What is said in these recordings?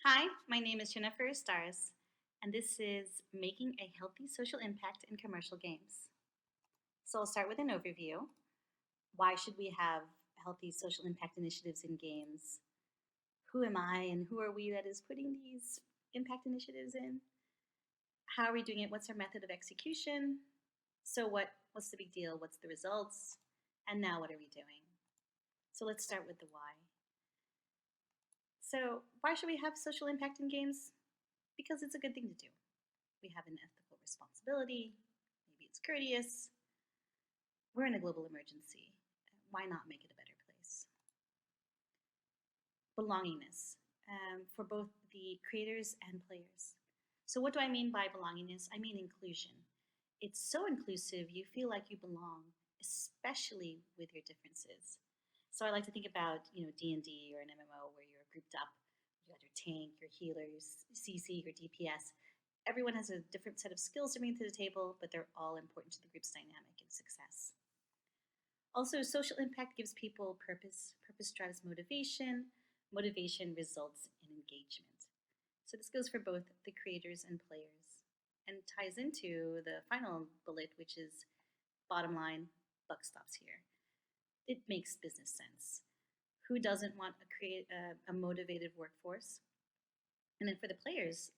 Hi, my name is Jennifer Estaris, and this is Making a Healthy Social Impact in Commercial Games. So I'll start with an overview. Why should we have healthy social impact initiatives in games? Who am I and who are we that is putting these impact initiatives in? How are we doing it? What's our method of execution? So what's the big deal? What's the results? And now what are we doing? So let's start with the why. So why should we have social impact in games? Because it's a good thing to do. We have an ethical responsibility. Maybe it's courteous. We're in a global emergency. Why not make it a better place? Belongingness for both the creators and players. So what do I mean by belongingness? I mean inclusion. It's so inclusive, you feel like you belong, especially with your differences. So I like to think about, D&D or an MMO where you're grouped up. You got your tank, your healer, your CC, your DPS. Everyone has a different set of skills to bring to the table, but they're all important to the group's dynamic and success. Also, social impact gives people purpose. Purpose drives motivation. Motivation results in engagement. So this goes for both the creators and players and ties into the final bullet, which is bottom line, buck stops here. It makes business sense. Who doesn't want to create a motivated workforce? And then for the players,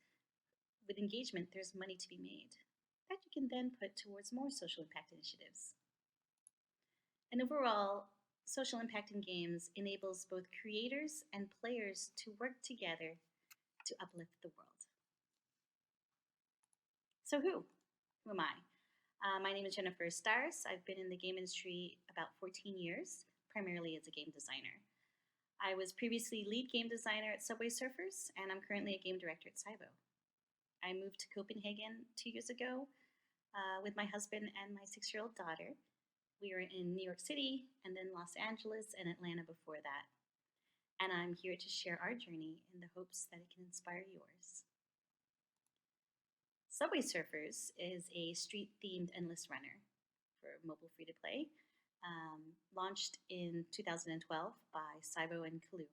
with engagement, there's money to be made that you can then put towards more social impact initiatives. And overall, social impact in games enables both creators and players to work together to uplift the world. So who am I? My name is Jennifer Estaris. I've been in the game industry about 14 years, primarily as a game designer. I was previously lead game designer at Subway Surfers, and I'm currently a game director at Sybo. I moved to Copenhagen 2 years ago with my husband and my 6-year-old daughter. We were in New York City, and then Los Angeles and Atlanta before that. And I'm here to share our journey in the hopes that it can inspire yours. Subway Surfers is a street-themed endless runner for mobile free-to-play, launched in 2012 by Sybo and Kalu.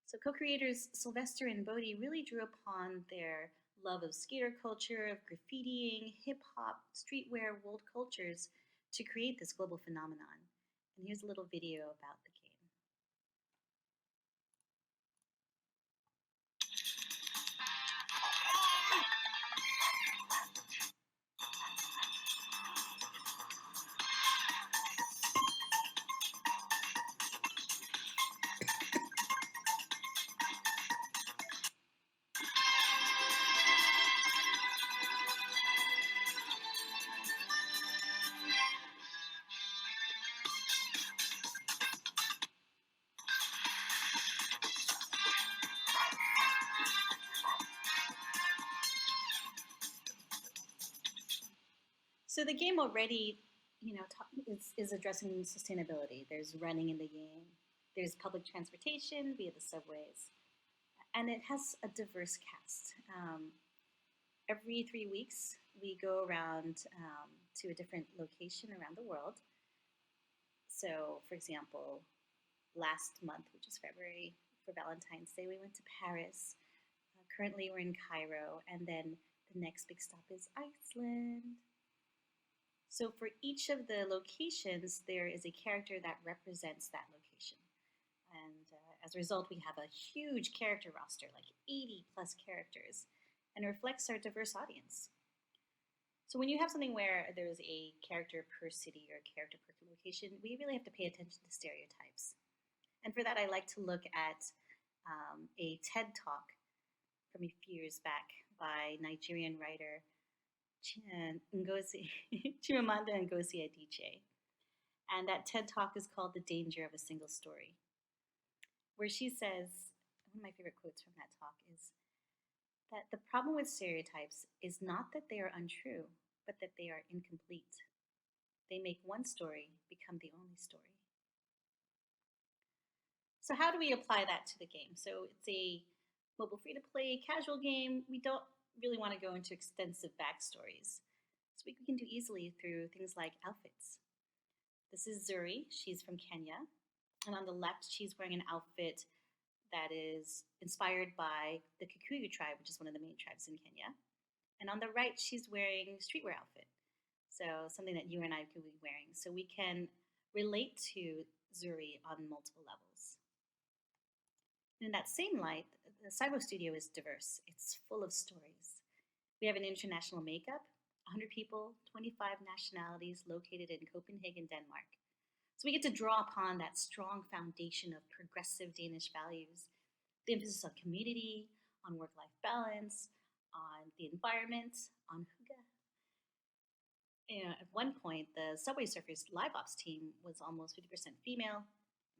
So co-creators Sylvester and Bodhi really drew upon their love of skater culture, of graffitiing, hip-hop, streetwear, world cultures to create this global phenomenon. And here's a little video about the game. So the game already, is addressing sustainability. There's running in the game. There's public transportation via the subways. And it has a diverse cast. Every 3 weeks, we go around to a different location around the world. So, for example, last month, which is February, for Valentine's Day, we went to Paris. Currently, we're in Cairo. And then the next big stop is Iceland. So for each of the locations, there is a character that represents that location. And as a result, we have a huge character roster, like 80 plus characters, and it reflects our diverse audience. So when you have something where there's a character per city or a character per location, we really have to pay attention to stereotypes. And for that, I like to look at a TED Talk from a few years back by Nigerian writer Chimamanda Ngozi Adichie. And that TED Talk is called The Danger of a Single Story, where she says, one of my favorite quotes from that talk is that the problem with stereotypes is not that they are untrue, but that they are incomplete. They make one story become the only story. So how do we apply that to the game? So it's a mobile free-to-play casual game. We don't really want to go into extensive backstories. So we can do easily through things like outfits. This is Zuri. She's from Kenya. And on the left, she's wearing an outfit that is inspired by the Kikuyu tribe, which is one of the main tribes in Kenya. And on the right, she's wearing a streetwear outfit. So something that you and I could be wearing. So we can relate to Zuri on multiple levels. In that same light, the Sybo studio is diverse. It's full of stories. We have an international makeup, 100 people, 25 nationalities located in Copenhagen, Denmark. So we get to draw upon that strong foundation of progressive Danish values, the emphasis on community, on work-life balance, on the environment, on hygge. At one point, the Subway Surfers live ops team was almost 50% female,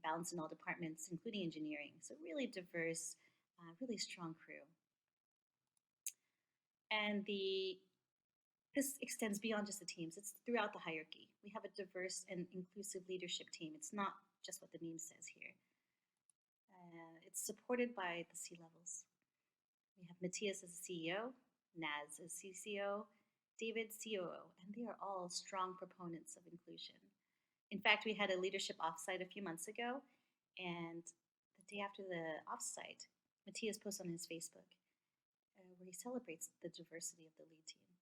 balanced in all departments, including engineering. So really diverse, really strong crew. And this extends beyond just the teams. It's throughout the hierarchy. We have a diverse and inclusive leadership team. It's not just what the name says here. It's supported by the C-levels. We have Matthias as CEO, Naz as CCO, David COO, and they are all strong proponents of inclusion. In fact, we had a leadership offsite a few months ago, and the day after the offsite, Matthias posts on his Facebook where he celebrates the diversity of the lead team.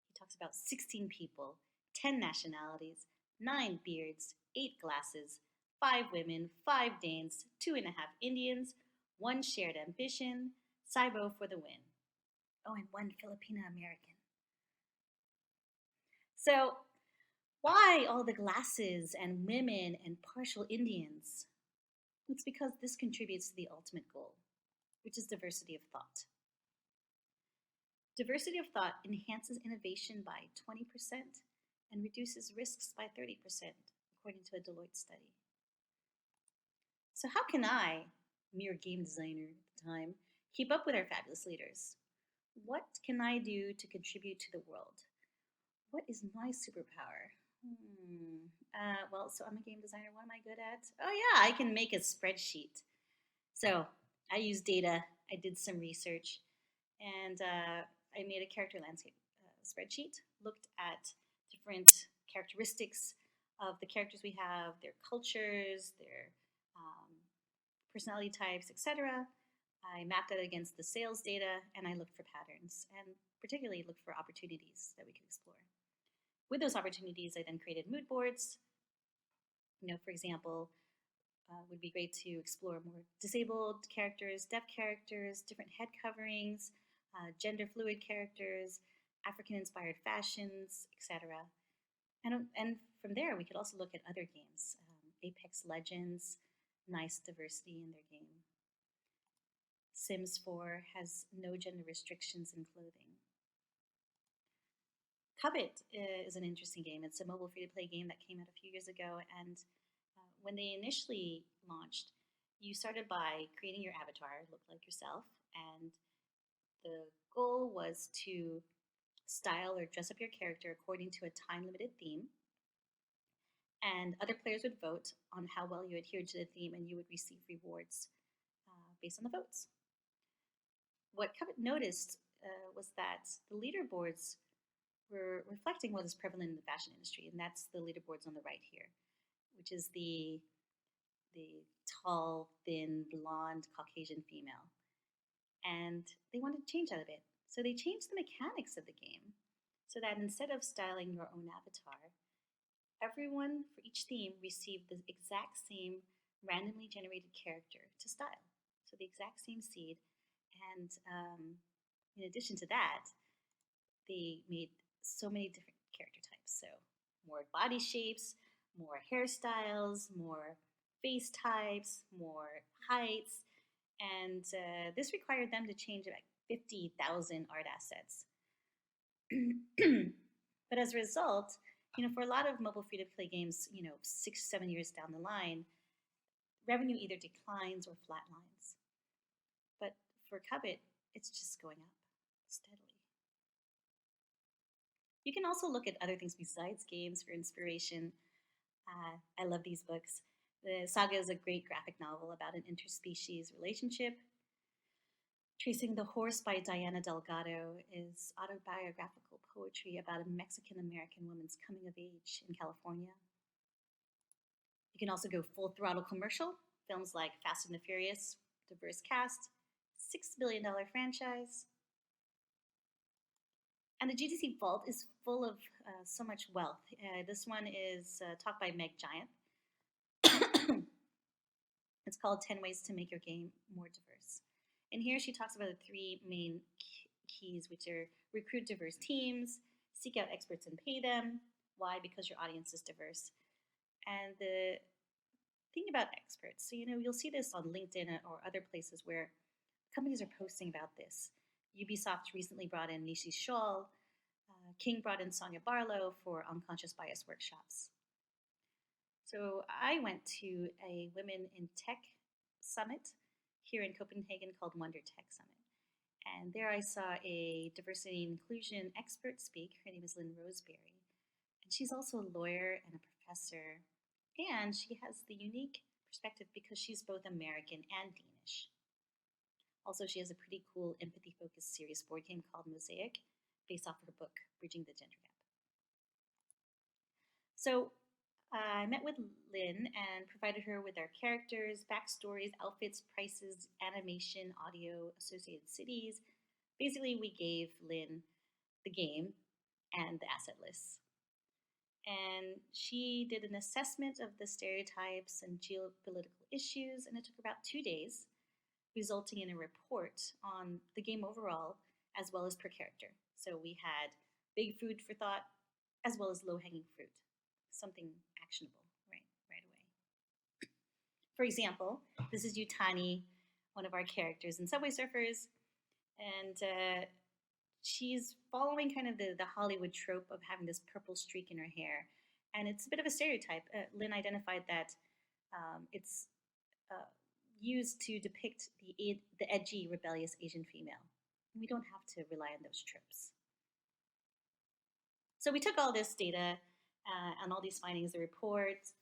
He talks about 16 people, 10 nationalities, 9 beards, 8 glasses, 5 women, 5 Danes, 2.5 Indians, 1 shared ambition, Sybo for the win. Oh, and 1 Filipino American. So, why all the glasses and women and partial Indians? It's because this contributes to the ultimate goal, which is diversity of thought. Diversity of thought enhances innovation by 20% and reduces risks by 30%, according to a Deloitte study. So how can I, mere game designer at the time, keep up with our fabulous leaders? What can I do to contribute to the world? What is my superpower? So I'm a game designer. What am I good at? Oh yeah, I can make a spreadsheet. So I use data. I did some research, and I made a character landscape spreadsheet, looked at different characteristics of the characters we have, their cultures, their personality types, etc. I mapped that against the sales data, and I looked for patterns, and particularly looked for opportunities that we could explore. With those opportunities, I then created mood boards. For example, would be great to explore more disabled characters, deaf characters, different head coverings, gender fluid characters, African-inspired fashions, etc. And from there, we could also look at other games. Apex Legends, nice diversity in their game. Sims 4 has no gender restrictions in clothing. Covet is an interesting game. It's a mobile free-to-play game that came out a few years ago, and when they initially launched, you started by creating your avatar, look like yourself, and the goal was to style or dress up your character according to a time-limited theme, and other players would vote on how well you adhered to the theme, and you would receive rewards based on the votes. What Covet noticed was that the leaderboards were reflecting what is prevalent in the fashion industry, and that's the leaderboards on the right here, which is the tall, thin, blonde, Caucasian female. And they wanted to change that a bit. So they changed the mechanics of the game so that instead of styling your own avatar, everyone for each theme received the exact same randomly generated character to style. So the exact same seed. And in addition to that, they made so many different character types. So more body shapes, more hairstyles, more face types, more heights. And this required them to change like 50,000 art assets. But as a result, for a lot of mobile free-to-play games, 6-7 years down the line, revenue either declines or flatlines. But for Covet, it's just going up steadily. You can also look at other things besides games for inspiration. I love these books. The Saga is a great graphic novel about an interspecies relationship. Tracing the Horse by Diana Delgado is autobiographical poetry about a Mexican-American woman's coming of age in California. You can also go full throttle commercial. Films like Fast and the Furious, diverse cast, $6 billion franchise. And the GDC vault is full of so much wealth. This one is talked by Meg Giant. It's called 10 Ways to Make Your Game More Diverse. And here she talks about the three main keys, which are recruit diverse teams, seek out experts and pay them. Why? Because your audience is diverse. And the thing about experts, so you'll see this on LinkedIn or other places where companies are posting about this. Ubisoft recently brought in Nishi Scholl. King brought in Sonia Barlow for unconscious bias workshops. So I went to a Women in Tech summit here in Copenhagen called Wonder Tech Summit. And there I saw a diversity and inclusion expert speak. Her name is Lynn Roseberry. And she's also a lawyer and a professor. And she has the unique perspective because she's both American and Danish. Also, she has a pretty cool empathy-focused serious board game called Mosaic, based off her book, Bridging the Gender Gap. So I met with Lynn and provided her with our characters, backstories, outfits, prices, animation, audio, associated cities. Basically, we gave Lynn the game and the asset lists. And she did an assessment of the stereotypes and geopolitical issues, and it took about 2 days, resulting in a report on the game overall, as well as per character. So we had big food for thought, as well as low-hanging fruit, something actionable right away. For example, this is Yutani, one of our characters in Subway Surfers, and she's following kind of the Hollywood trope of having this purple streak in her hair, and it's a bit of a stereotype. Lynn identified that it's used to depict the edgy, rebellious Asian female. We don't have to rely on those tropes. So we took all this data and all these findings, the reports,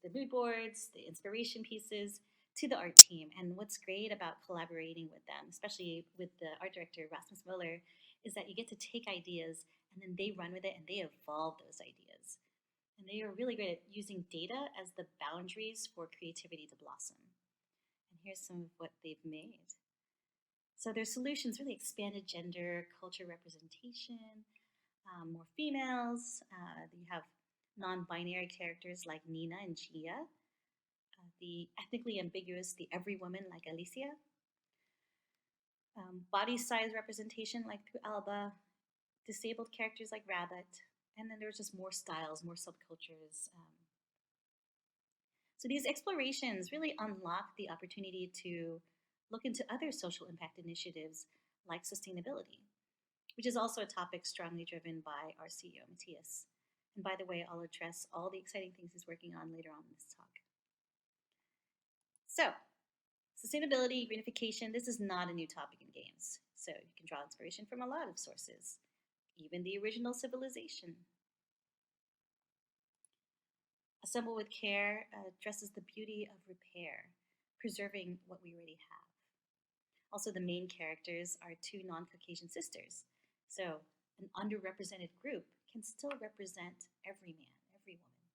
the mood boards, the inspiration pieces, to the art team. And what's great about collaborating with them, especially with the art director, Rasmus Muller, is that you get to take ideas and then they run with it and they evolve those ideas. And they are really great at using data as the boundaries for creativity to blossom. And here's some of what they've made. So their solutions really expanded gender, culture representation, more females. You have non-binary characters like Nina and Gia, the ethnically ambiguous, the every woman like Alicia, body size representation like through Alba, disabled characters like Rabbit, and then there's just more styles, more subcultures. So these explorations really unlock the opportunity to look into other social impact initiatives like sustainability, which is also a topic strongly driven by our CEO, Matthias. And by the way, I'll address all the exciting things he's working on later on in this talk. So, sustainability, greenification, this is not a new topic in games. So you can draw inspiration from a lot of sources, even the original civilization. Assemble with Care addresses the beauty of repair, preserving what we already have. Also, the main characters are two non-Caucasian sisters. So an underrepresented group can still represent every man, every woman.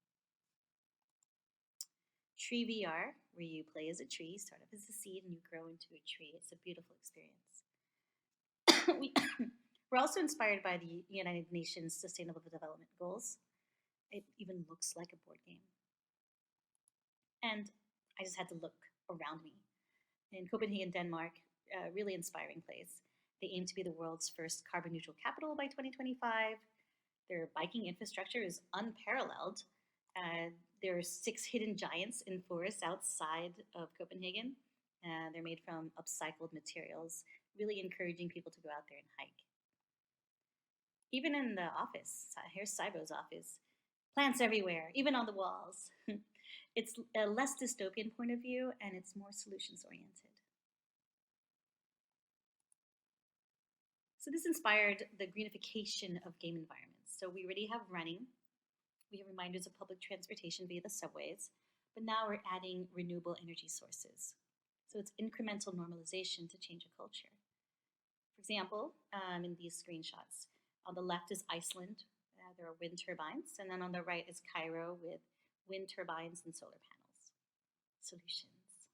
Tree VR, where you play as a tree, start up as a seed, and you grow into a tree. It's a beautiful experience. We're also inspired by the United Nations Sustainable Development Goals. It even looks like a board game. And I just had to look around me. In Copenhagen, Denmark, a really inspiring place. They aim to be the world's first carbon neutral capital by 2025. Their biking infrastructure is unparalleled. There are 6 hidden giants in forests outside of Copenhagen. They're made from upcycled materials, really encouraging people to go out there and hike. Even in the office, here's Sybo's office. Plants everywhere, even on the walls. It's a less dystopian point of view, and it's more solutions-oriented. So this inspired the greenification of game environments. So we already have running. We have reminders of public transportation via the subways, but now we're adding renewable energy sources. So it's incremental normalization to change a culture. For example, in these screenshots, on the left is Iceland. There are wind turbines, and then on the right is Cairo with wind turbines and solar panels. Solutions.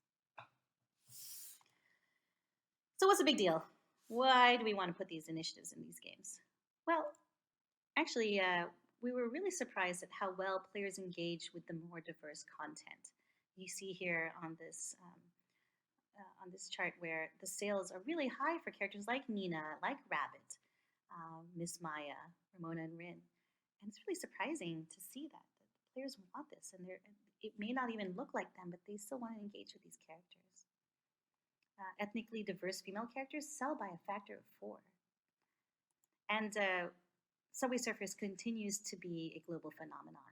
So what's the big deal? Why do we want to put these initiatives in these games? Well, actually, we were really surprised at how well players engage with the more diverse content. You see here on this chart where the sales are really high for characters like Nina, like Rabbit, Miss Maya, Ramona, and Rin. And it's really surprising to see that the players want this, and it may not even look like them, but they still want to engage with these characters. Ethnically diverse female characters sell by a factor of 4. And Subway Surfers continues to be a global phenomenon.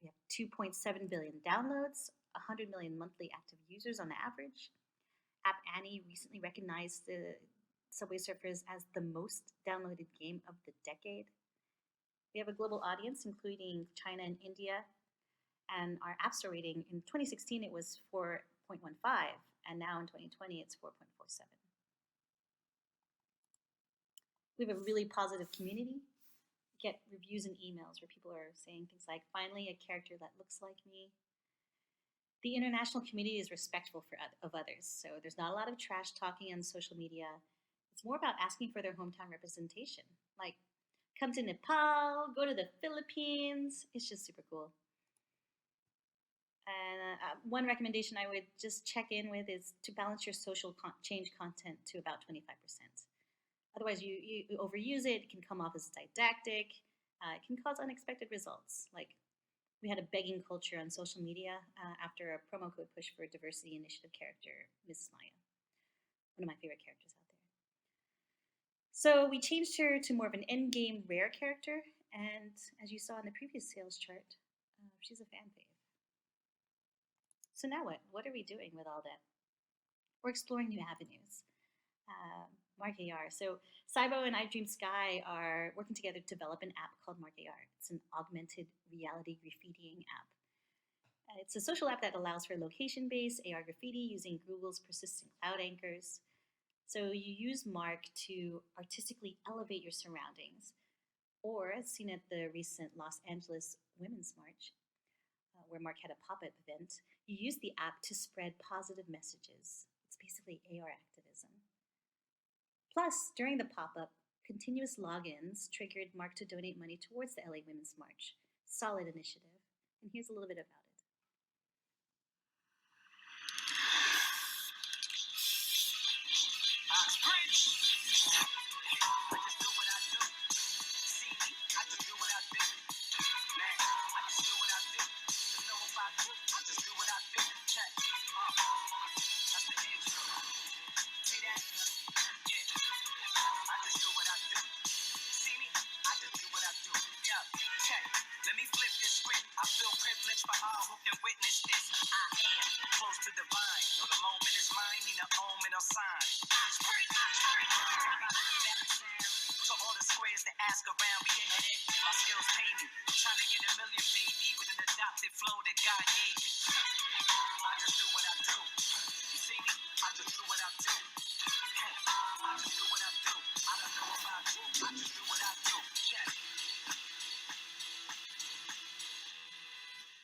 We have 2.7 billion downloads, 100 million monthly active users on average. App Annie recently recognized the Subway Surfers as the most downloaded game of the decade. We have a global audience, including China and India, and our App Store rating in 2016 it was 4.15, and now in 2020 it's 4.47. We have a really positive community. We get reviews and emails where people are saying things like, finally a character that looks like me. The international community is respectful of others, so there's not a lot of trash talking on social media. It's more about asking for their hometown representation, like come to Nepal, go to the Philippines. It's just super cool. And one recommendation I would just check in with is to balance your social change content to about 25%. Otherwise, you overuse it. It can come off as didactic. It can cause unexpected results. Like we had a begging culture on social media after a promo code push for a diversity initiative character, Miss Maya, one of my favorite characters out there. So we changed her to more of an endgame rare character, and as you saw in the previous sales chart, she's a fan fave. So now what? What are we doing with all that? We're exploring new avenues. Mark AR. So Sybo and iDreamSky are working together to develop an app called Mark AR. It's an augmented reality graffitiing app. It's a social app that allows for location-based AR graffiti using Google's persistent cloud anchors. So you use Mark to artistically elevate your surroundings. Or, as seen at the recent Los Angeles Women's March, where Mark had a pop-up event, you use the app to spread positive messages. It's basically AR activism. Plus, during the pop-up, continuous logins triggered Mark to donate money towards the LA Women's March. Solid initiative. And here's a little bit about it.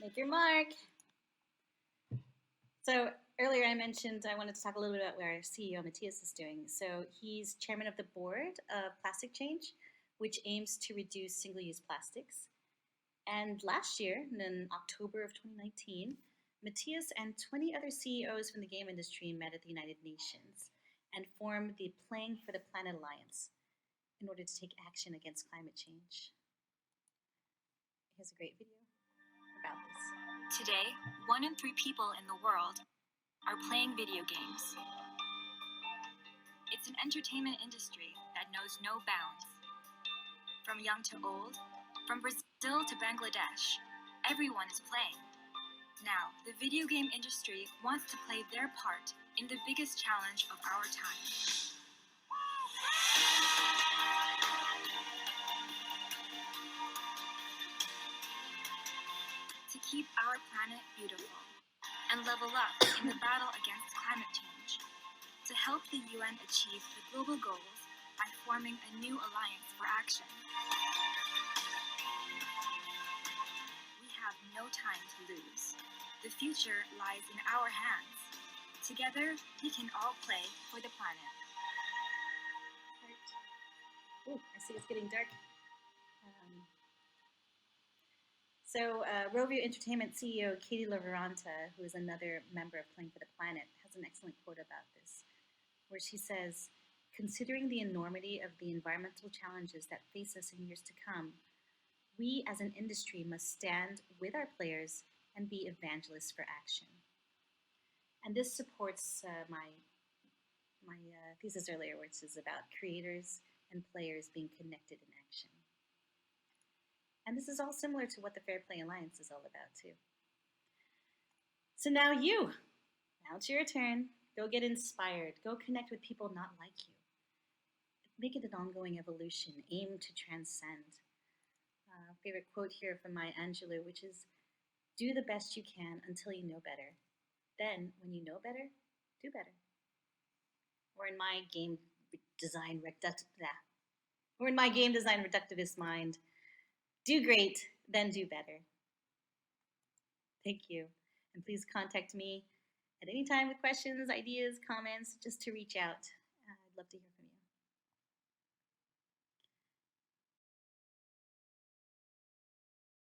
Make your mark. So earlier I mentioned I wanted to talk a little bit about what our CEO Matthias is doing. So he's chairman of the board of Plastic Change, which aims to reduce single-use plastics. And last year, in October of 2019, Matthias and 20 other CEOs from the game industry met at the United Nations and formed the Playing for the Planet Alliance in order to take action against climate change. Here's a great video about this. Today, 1 in 3 people in the world are playing video games. It's an entertainment industry that knows no bounds. From young to old, from Brazil to Bangladesh, everyone is playing. Now, the video game industry wants to play their part in the biggest challenge of our time. To keep our planet beautiful and level up in the battle against climate change, to help the UN achieve the global goals by forming a new alliance for action. We have no time to lose. The future lies in our hands. Together, we can all play for the planet. Ooh, I see it's getting dark. So Rovio Entertainment CEO Katie Laveranta, who is another member of Playing for the Planet, has an excellent quote about this, where she says, "Considering the enormity of the environmental challenges that face us in years to come, we as an industry must stand with our players and be evangelists for action." And this supports my thesis earlier, which is about creators and players being connected in action. And this is all similar to what the Fair Play Alliance is all about, too. So now it's your turn. Go get inspired. Go connect with people not like you. Make it an ongoing evolution. Aim to transcend. Favorite quote here from Maya Angelou, which is, "Do the best you can until you know better. Then, when you know better, do better." Or in my game design reductivist mind, do great, then do better. Thank you. And please contact me at any time with questions, ideas, comments, just to reach out. I'd love to hear from you.